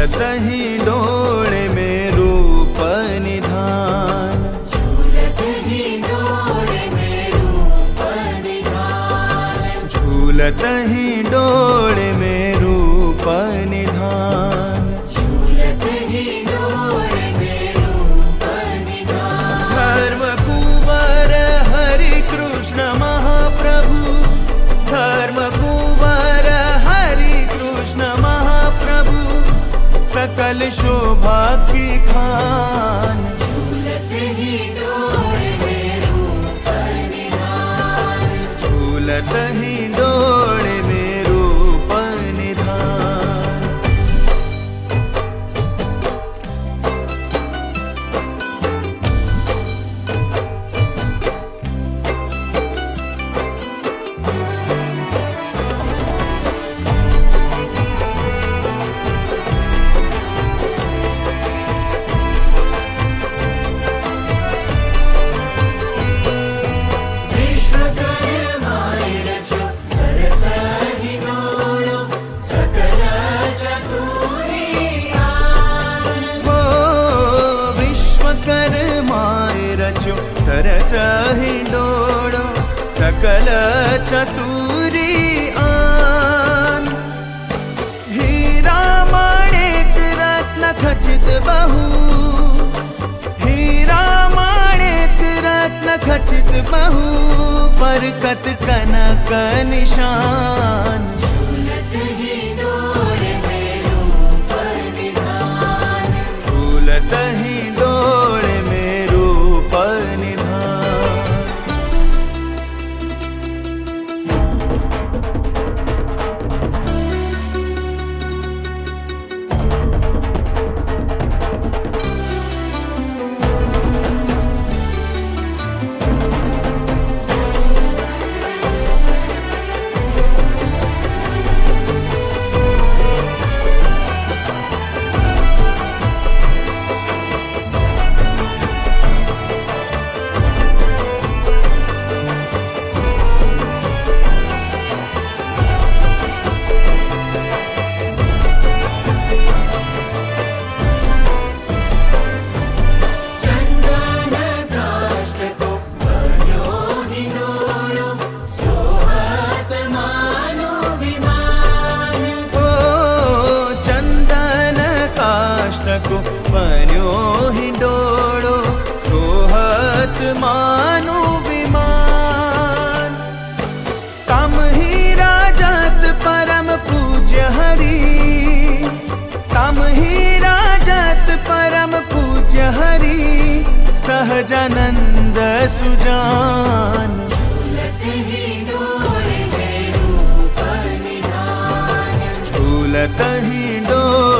झूलत ही डोळे में रूप निधान, झूलत ही डोळे में रूप निधान, झूलत ही डोळे में रूप निधान, झूलत ही डोळे में रूप निधान। धर्म कुंवर हरि कृष्ण महाप्रभु, धर्म कुंवर हरि कृष्ण महाप्रभु, सकल शोभा की खान, झूलत ही डोळे में रूप निधान, झूलत ही डोळे में रूप निधान। विश्वकर्माय रचो सरस ही डोळो, सकल चतुरियान। हो विश्वकर्माय रचो सरस ही डोळो, सकल चतुरी आन। हीरा माणिक रत्न खचित बहु, हीरा माणिक रत्न खचित बहु, बरकत कनक निशान, झूलत ही डोळे में रूप निधान, झूलत ही डोळे में रूप निधान। चंदन काष्ठ को बन्यो ही डोळो, सोहत मानो विमान। ओ चंदन काष्ठ को बन्यो ही डोळो, सोहत मानु विमान। तम ही राजत परम पूज्य हरि, तम ही राजत परम पूज्य हरि, सहजानंद सुजान, झूलत ही डोळे में रूप निधान, झूलत ही डोळे